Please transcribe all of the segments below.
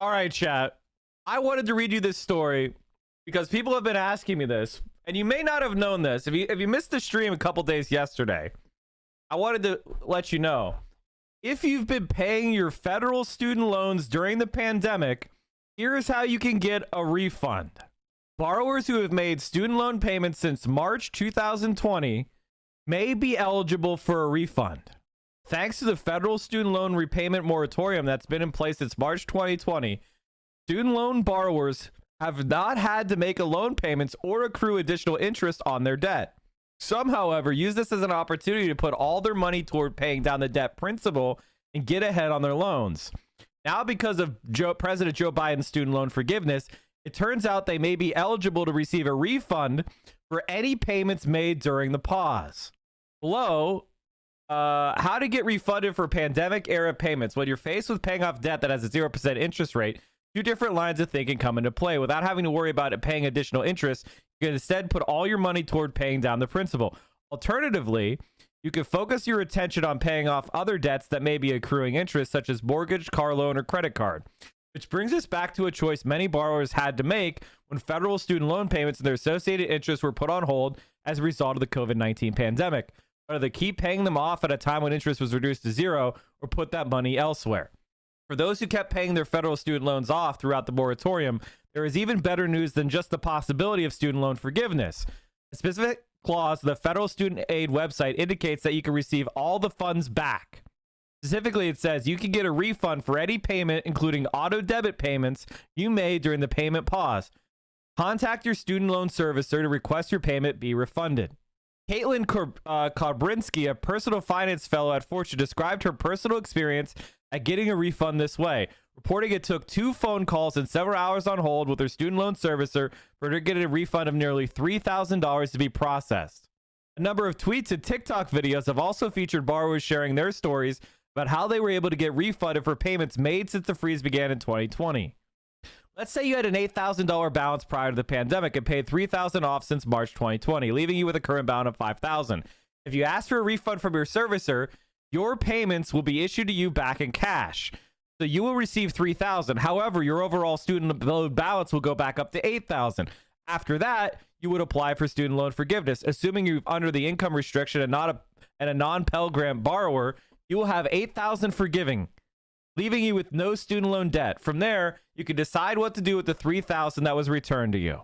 All right, chat. I wanted to read you this story because people have been asking me this, and you may not have known this. If you missed the stream a couple days yesterday, I wanted to let you know. If you've been paying your federal student loans during the pandemic, here's how you can get a refund. Borrowers who have made student loan payments since March 2020 may be eligible for a refund. Thanks to the federal student loan repayment moratorium that's been in place since March 2020, student loan borrowers have not had to make a loan payments or accrue additional interest on their debt. Some, however, use this as an opportunity to put all their money toward paying down the debt principal and get ahead on their loans. Now, because of President Joe Biden's student loan forgiveness, it turns out they may be eligible to receive a refund for any payments made during the pause. Below, how to get refunded for pandemic-era payments. When you're faced with paying off debt that has a 0% interest rate, two different lines of thinking come into play. Without having to worry about it paying additional interest, you can instead put all your money toward paying down the principal. Alternatively, you can focus your attention on paying off other debts that may be accruing interest, such as mortgage, car loan, or credit card. Which brings us back to a choice many borrowers had to make when federal student loan payments and their associated interests were put on hold as a result of the COVID-19 pandemic. Whether to keep paying them off at a time when interest was reduced to zero or put that money elsewhere. For those who kept paying their federal student loans off throughout the moratorium, there is even better news than just the possibility of student loan forgiveness. A specific clause of the federal student aid website indicates that you can receive all the funds back. Specifically, it says you can get a refund for any payment, including auto debit payments you made during the payment pause. Contact your student loan servicer to request your payment be refunded. Caitlin Kobrinsky, a personal finance fellow at Fortune, described her personal experience at getting a refund this way, reporting it took 2 phone calls and several hours on hold with her student loan servicer for her to get a refund of nearly $3,000 to be processed. A number of tweets and TikTok videos have also featured borrowers sharing their stories about how they were able to get refunded for payments made since the freeze began in 2020. Let's say you had an $8,000 balance prior to the pandemic and paid $3,000 off since March 2020, leaving you with a current balance of $5,000. If you ask for a refund from your servicer, your payments will be issued to you back in cash. So you will receive $3,000. However, your overall student loan balance will go back up to $8,000. After that, you would apply for student loan forgiveness. Assuming you're under the income restriction and a non-Pell Grant borrower, you will have $8,000 forgiving, leaving you with no student loan debt. From there, you can decide what to do with the $3,000 that was returned to you.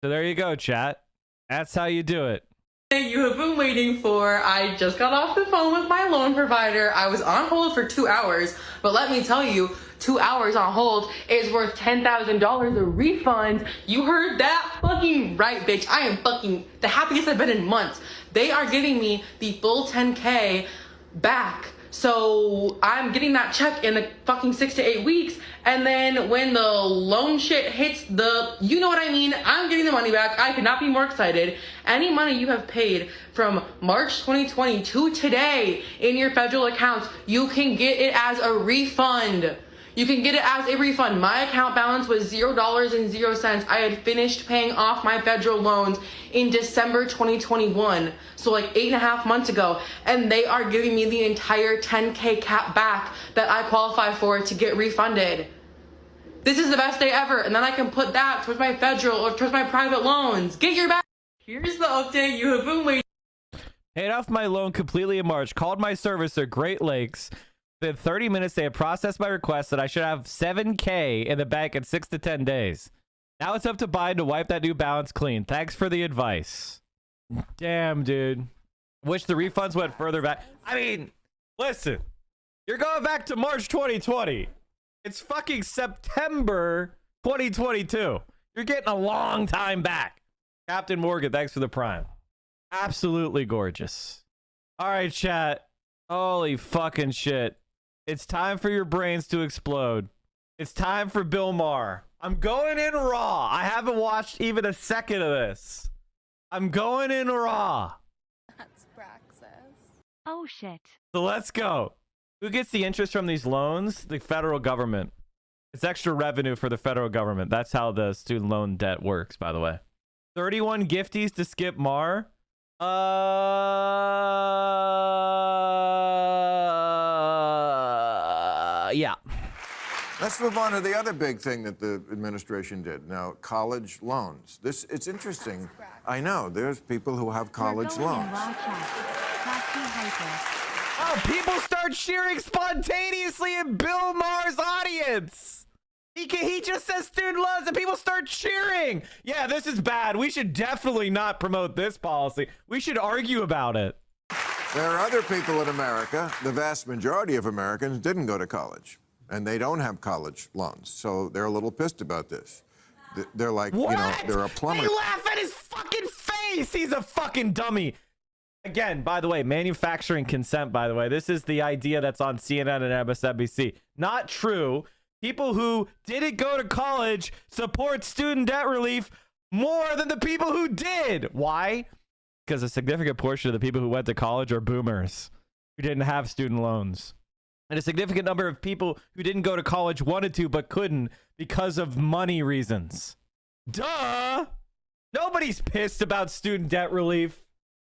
So there you go, chat. That's how you do it. You have been waiting for. I just got off the phone with my loan provider. I was on hold for 2 hours, but let me tell you, 2 hours on hold is worth $10,000 of refunds. You heard that fucking right, bitch. I am fucking the happiest I've been in months. They are giving me the full 10K back. So I'm getting that check in the fucking 6 to 8 weeks. And then when the loan shit hits you know what I mean? I'm getting the money back. I could not be more excited. Any money you have paid from March 2020 to today in your federal accounts, you can get it as a refund. You can get it as a refund. My account balance was $0.00. I had finished paying off my federal loans in December 2021. So like 8.5 months ago. And they are giving me the entire 10K cap back that I qualify for to get refunded. This is the best day ever. And then I can put that towards my federal or towards my private loans. Get your back. Here's the update you have been waiting. Paid off my loan completely in March. Called my servicer, Great Lakes. Within 30 minutes, they have processed my request that I should have $7K in the bank in 6 to 10 days. Now it's up to Biden to wipe that new balance clean. Thanks for the advice. Damn, dude. Wish the refunds went further back. I mean, listen. You're going back to March 2020. It's fucking September 2022. You're getting a long time back. Captain Morgan, thanks for the prime. Absolutely gorgeous. All right, chat. Holy fucking shit. It's time for your brains to explode. It's time for Bill Maher. I'm going in raw. I haven't watched even a second of this. I'm going in raw. That's praxis. Oh shit. So let's go. Who gets the interest from these loans? The federal government. It's extra revenue for the federal government. That's how the student loan debt works, by the way. 31 gifties to skip Maher. Yeah. Let's move on to the other big thing that the administration did. Now, college loans. It's interesting. I know, there's people who have college loans. Oh, people start cheering spontaneously in Bill Maher's audience. He just says student loans and people start cheering. Yeah, this is bad. We should definitely not promote this policy. We should argue about it. There are other people in America, the vast majority of Americans didn't go to college, and they don't have college loans, so they're a little pissed about this. They're like, what? you know, they're a plumber. They laugh at his fucking face. He's a fucking dummy. Again, by the way, manufacturing consent, by the way. This is the idea that's on CNN and MSNBC. Not true. People who didn't go to college support student debt relief more than the people who did. Why? Because a significant portion of the people who went to college are boomers who didn't have student loans. And a significant number of people who didn't go to college wanted to but couldn't because of money reasons. Duh! Nobody's pissed about student debt relief.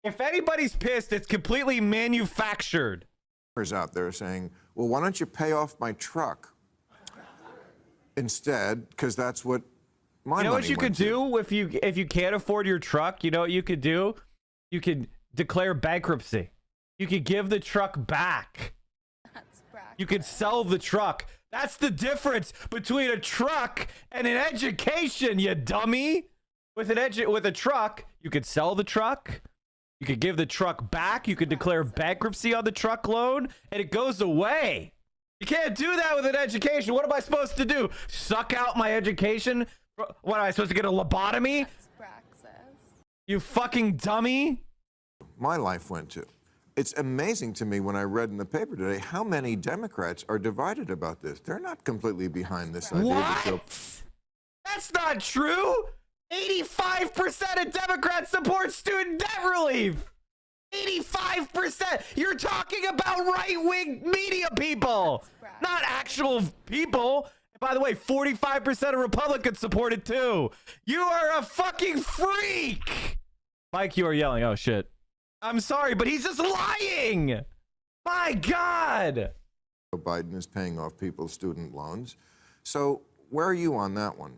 If anybody's pissed, it's completely manufactured. Out there saying, well, why don't you pay off my truck instead? Because that's what my money went to. You know what you could do if you can't afford your truck? You know what you could do? You could declare bankruptcy. You could give the truck back. That's praxis. You could sell the truck. That's the difference between a truck and an education, you dummy. With a truck, you could sell the truck. You could give the truck back. You could declare bankruptcy on the truck loan, and it goes away. You can't do that with an education. What am I supposed to do? Suck out my education? What, am I supposed to get a lobotomy? That's praxis. You fucking dummy. My life went to. It's amazing to me when I read in the paper today how many Democrats are divided about this. They're not completely behind this idea. What? That's not true. 85% of Democrats support student debt relief. 85%. You're talking about right-wing media people, not actual people. By the way, 45% of Republicans support it too. You are a fucking freak. Mike, you are yelling. Oh, shit. I'm sorry, but he's just lying. My God. Biden is paying off people's student loans. So where are you on that one?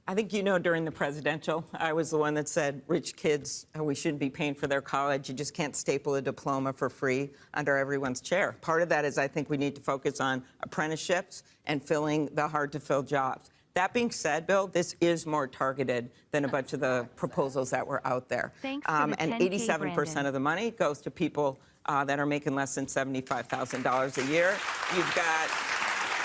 I think, you know, during the presidential, I was the one that said rich kids, we shouldn't be paying for their college. You just can't staple a diploma for free under everyone's chair. Part of that is I think we need to focus on apprenticeships and filling the hard-to-fill jobs. That being said, Bill, this is more targeted than a bunch of the proposals that were out there. Thanks for the and 10K, 87% Brandon. of the money goes to people that are making less than $75,000 a year. You've got...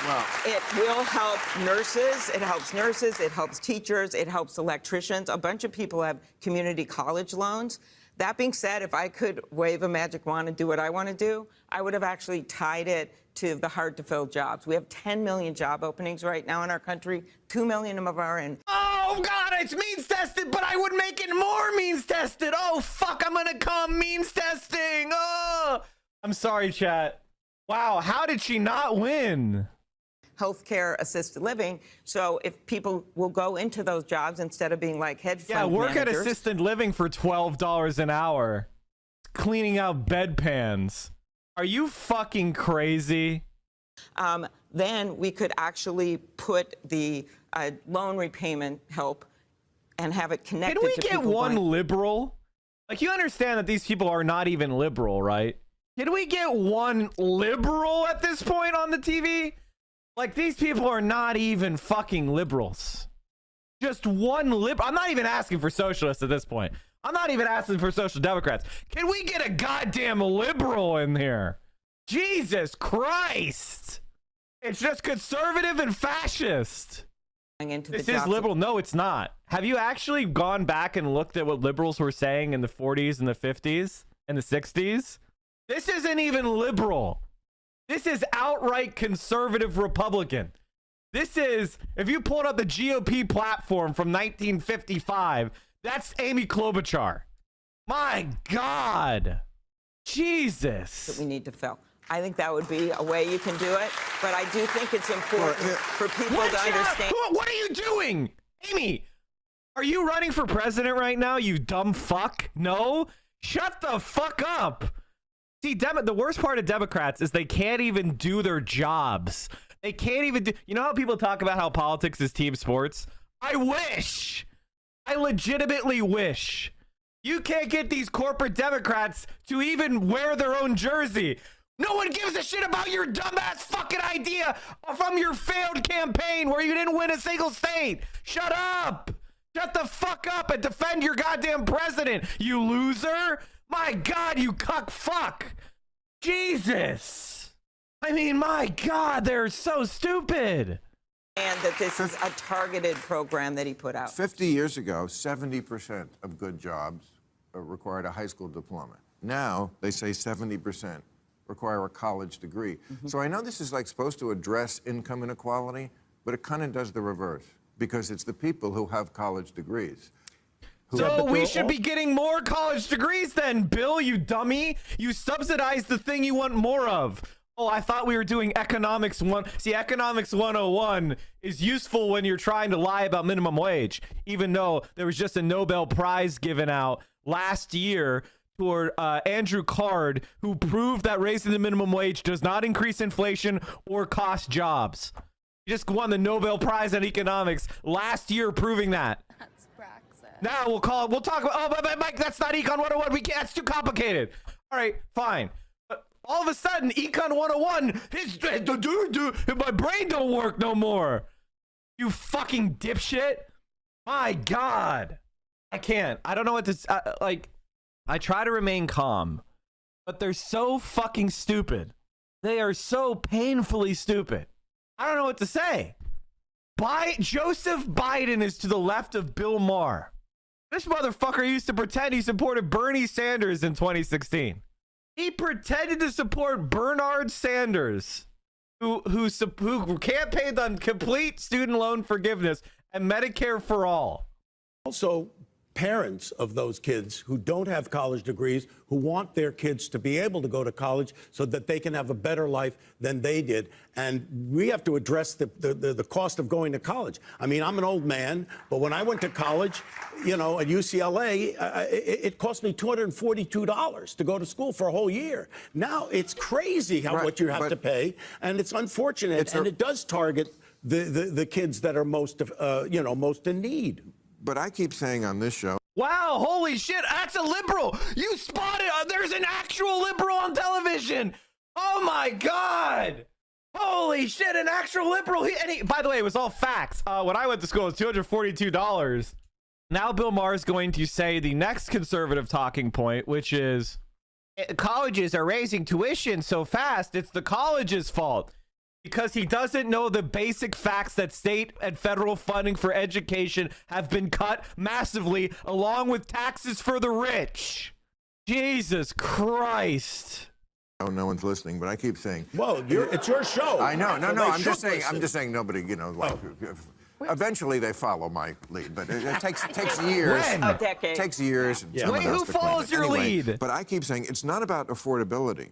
Well, it will help nurses. It helps nurses. It helps teachers. It helps electricians. A bunch of people have community college loans. That being said, if I could wave a magic wand and do what I want to do, I would have actually tied it to the hard-to-fill jobs. We have 10 million job openings right now in our country. 2 million of them are in. Oh, God, it's means tested, but I would make it more means tested. Oh, fuck, I'm going to come means testing. Oh, I'm sorry, chat. Wow, how did she not win? Healthcare assisted living. So if people will go into those jobs instead of being like hedge fund Yeah, work managers, at assisted living for $12 an hour. Cleaning out bedpans. Are you fucking crazy? then we could actually put the loan repayment help and have it connected to Can we people get one going- liberal? Like, you understand that these people are not even liberal, right? Can we get one liberal at this point on the TV? Like, these people are not even fucking liberals. Just one liberal. I'm not even asking for socialists at this point. I'm not even asking for social democrats. Can we get a goddamn liberal in here? Jesus Christ. It's just conservative and fascist. into the This is jobs- liberal. No, it's not. Have you actually gone back and looked at what liberals were saying in the 40s and the 50s and the 60s? This isn't even liberal. This is outright conservative Republican. This is, if you pulled up the GOP platform from 1955, that's Amy Klobuchar. My God. Jesus. that we need to fill. I think that would be a way you can do it, but I do think it's important for people What? to understand. What are you doing? Amy, are you running for president right now, you dumb fuck? No? Shut the fuck up. See, the worst part of Democrats is they can't even do their jobs. They can't even do. You know how people talk about how politics is team sports? I wish. I legitimately wish. You can't get these corporate Democrats to even wear their own jersey. No one gives a shit about your dumbass fucking idea from your failed campaign where you didn't win a single state. Shut up. Shut the fuck up and defend your goddamn president, you loser. My God, you cuck fuck. Jesus. I mean, my God, they're so stupid. And that this is a targeted program that he put out. 50 years ago, 70% of good jobs required a high school diploma. Now, they say 70% require a college degree. So I know this is like supposed to address income inequality, but it kind of does the reverse because it's the people who have college degrees. So we should be getting more college degrees then, Bill, you dummy. You subsidize the thing you want more of. Oh, I thought we were doing economics one. See, economics 101 is useful when you're trying to lie about minimum wage, even though there was just a Nobel Prize given out last year toward Andrew Card, who proved that raising the minimum wage does not increase inflation or cost jobs. He just won the Nobel Prize in economics last year proving that. That's Brexit. Now we'll talk about, oh, but Mike, that's not Econ 101. We can't, that's too complicated. All right, fine. All of a sudden, Econ 101, my brain don't work no more. You fucking dipshit. My God. I can't. I don't know what to, like, I try to remain calm, but they're so fucking stupid. They are so painfully stupid. I don't know what to say. Joseph Biden is to the left of Bill Maher. This motherfucker used to pretend he supported Bernie Sanders in 2016. He pretended to support Bernard Sanders, who campaigned on complete student loan forgiveness and Medicare for all. Also, parents of those kids who don't have college degrees, who want their kids to be able to go to college so that they can have a better life than they did. And we have to address the cost of going to college. I mean, I'm an old man, but when I went to college, you know, at UCLA, it cost me $242 to go to school for a whole year. Now it's crazy what you have to pay, and it's unfortunate, and it does target the kids that are most in need. But I keep saying on this show, wow, holy shit, that's a liberal. You spotted, there's an actual liberal on television. Oh my God. Holy shit, an actual liberal. By the way, it was all facts. When I went to school, it was $242. Now Bill Maher is going to say the next conservative talking point, which is colleges are raising tuition so fast, it's the college's fault. Because he doesn't know the basic facts that state and federal funding for education have been cut massively, along with taxes for the rich. Jesus Christ. oh, no one's listening, but I keep saying, Well, it's your show. I know, so I'm just saying nobody, eventually they follow my lead, but it takes years. When? A decade. Takes years. Wait, who follows your lead? But I keep saying it's not about affordability.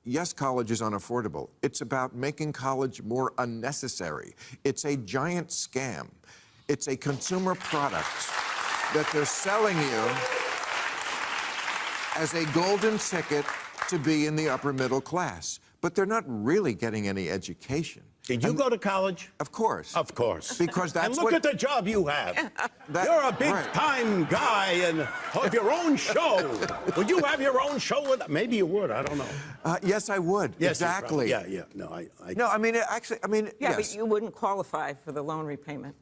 Yes, college is unaffordable. It's about making college more unnecessary. It's a giant scam. It's a consumer product that they're selling you as a golden ticket to be in the upper middle class. But they're not really getting any education. Did you go to college? Of course. Of course. Because that's and look at the job you have. You're a big-time guy and have your own show. Would you have your own show? Maybe you would. I don't know. Yes, I would. Yes, exactly. Yeah. No, No, I mean, Yeah, yes. but you wouldn't qualify for the loan repayment.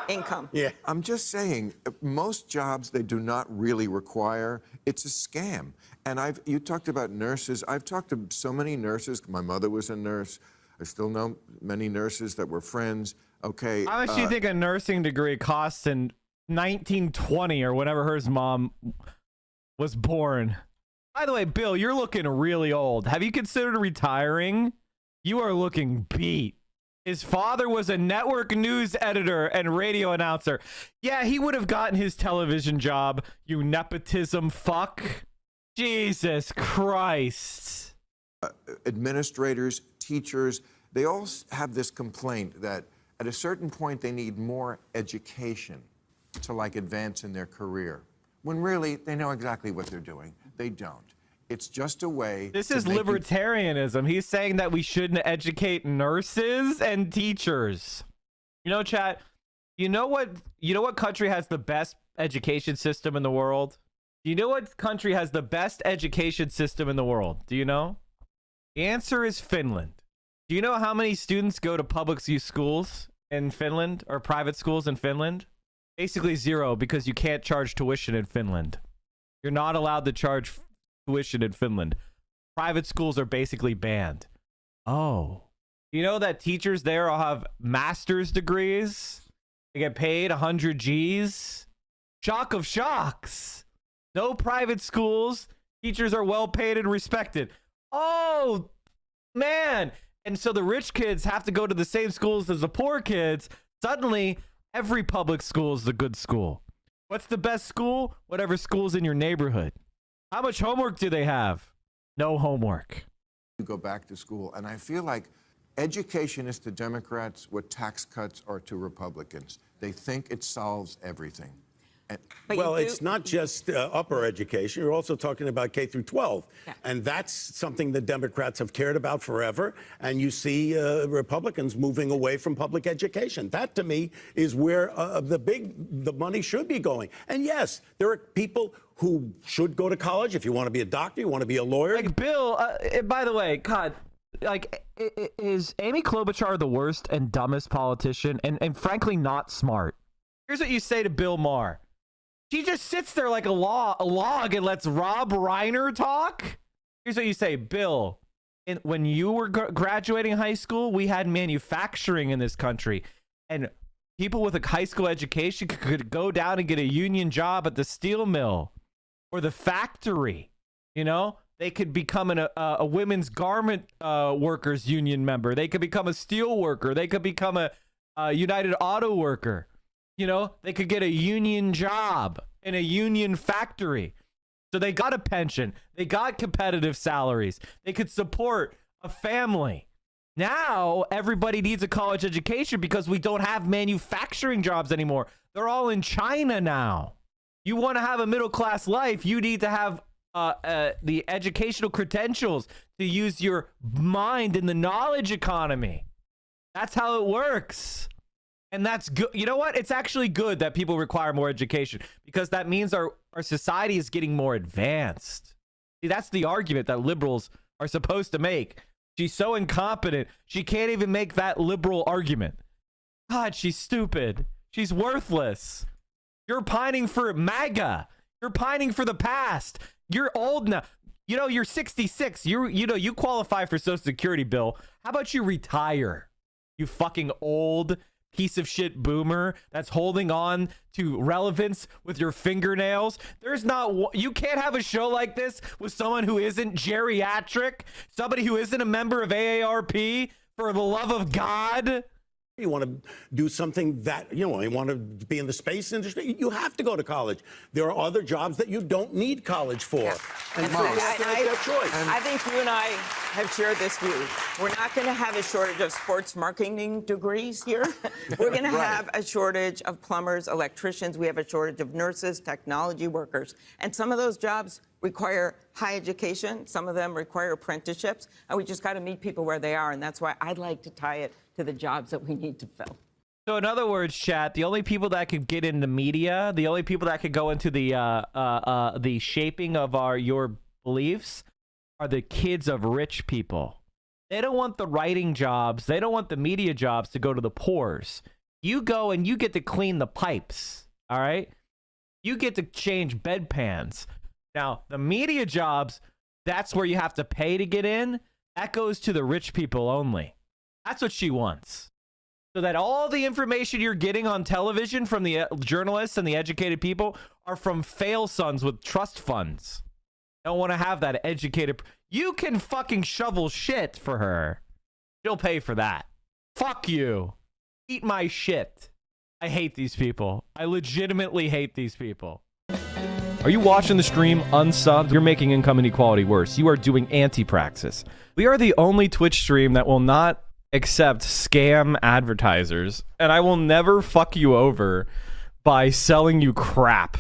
Income. Yeah. I'm just saying, most jobs they do not really require. It's a scam. And you talked about nurses. I've talked to so many nurses. My mother was a nurse. I still know many nurses that were friends. Okay. How much do you think a nursing degree costs in 1920 or whenever her mom was born? By the way, Bill, you're looking really old. Have you considered retiring? You are looking beat. His father was a network news editor and radio announcer. Yeah, he would have gotten his television job, you nepotism fuck. Jesus Christ. Administrators, teachers, they all have this complaint that at a certain point they need more education to advance in their career. When really they know exactly what they're doing. They don't. It's just a way. This to is make you- libertarianism. He's saying that we shouldn't educate nurses and teachers. You know, chat, you know what country has the best education system in the world? Do you know what country has the best education system in the world? Do you know? The answer is Finland. Do you know how many students go to public schools in Finland or private schools in Finland? Basically 0, because you can't charge tuition in Finland. You're not allowed to charge tuition in Finland. Private schools are basically banned. Oh. You know that teachers there all have master's degrees? They get paid 100 G's? Shock of shocks. No private schools. Teachers are well paid and respected. Oh, man. And so the rich kids have to go to the same schools as the poor kids. Suddenly, every public school is a good school. What's the best school? Whatever school's in your neighborhood. How much homework do they have? No homework. You go back to school, and I feel like education is to Democrats what tax cuts are to Republicans. They think it solves everything. And Well, it's not just upper education. You're also talking about K through 12. Yeah. And that's something the Democrats have cared about forever. And you see Republicans moving away from public education. That, to me, is where the money should be going. And yes, there are people who should go to college. If you want to be a doctor, you want to be a lawyer. Like, Bill, by the way, God, like, is Amy Klobuchar the worst and dumbest politician and frankly not smart? Here's what you say to Bill Maher. She just sits there like a log and lets Rob Reiner talk. Here's what you say, Bill. When you were graduating high school, we had manufacturing in this country, and people with a high school education could go down and get a union job at the steel mill or the factory. You know, they could become a women's garment workers union member. They could become a steel worker. They could become a United Auto worker. You know, they could get a union job in a union factory. So they got a pension. They got competitive salaries. They could support a family. Now, everybody needs a college education because we don't have manufacturing jobs anymore. They're all in China now. You want to have a middle-class life, you need to have the educational credentials to use your mind in the knowledge economy. That's how it works. And that's good. You know what? It's actually good that people require more education because that means our society is getting more advanced. See, that's the argument that liberals are supposed to make. She's so incompetent, she can't even make that liberal argument. God, she's stupid. She's worthless. You're pining for MAGA. You're pining for the past. You're old now. You know, you're 66. You qualify for Social Security, Bill. How about you retire? You fucking old piece of shit boomer that's holding on to relevance with your fingernails. You can't have a show like this with someone who isn't geriatric, somebody who isn't a member of AARP, for the love of God. You want to do something that, you want to be in the space industry, you have to go to college. There are other jobs that you don't need college for. Yeah. And so you have to make that choice. I think you and I have shared this view. We're not going to have a shortage of sports marketing degrees here. We're going to have a shortage of plumbers, electricians. We have a shortage of nurses, technology workers. And some of those jobs require high education. Some of them require apprenticeships. And we just got to meet people where they are. And that's why I'd like to tie it to the jobs that we need to fill. So in other words, chat, the only people that could get into media, the only people that could go into the shaping of your beliefs are the kids of rich people. They don't want the writing jobs. They don't want the media jobs to go to the poors. You go and you get to clean the pipes. All right. You get to change bedpans. Now, the media jobs, that's where you have to pay to get in. That goes to the rich people only. That's what she wants. So that all the information you're getting on television from the journalists and the educated people are from fail sons with trust funds. Don't want to have that educated. You can fucking shovel shit for her. She'll pay for that. Fuck you. Eat my shit. I hate these people. I legitimately hate these people. Are you watching the stream unsubbed? You're making income inequality worse. You are doing anti-praxis. We are the only Twitch stream that will not accept scam advertisers, and I will never fuck you over by selling you crap.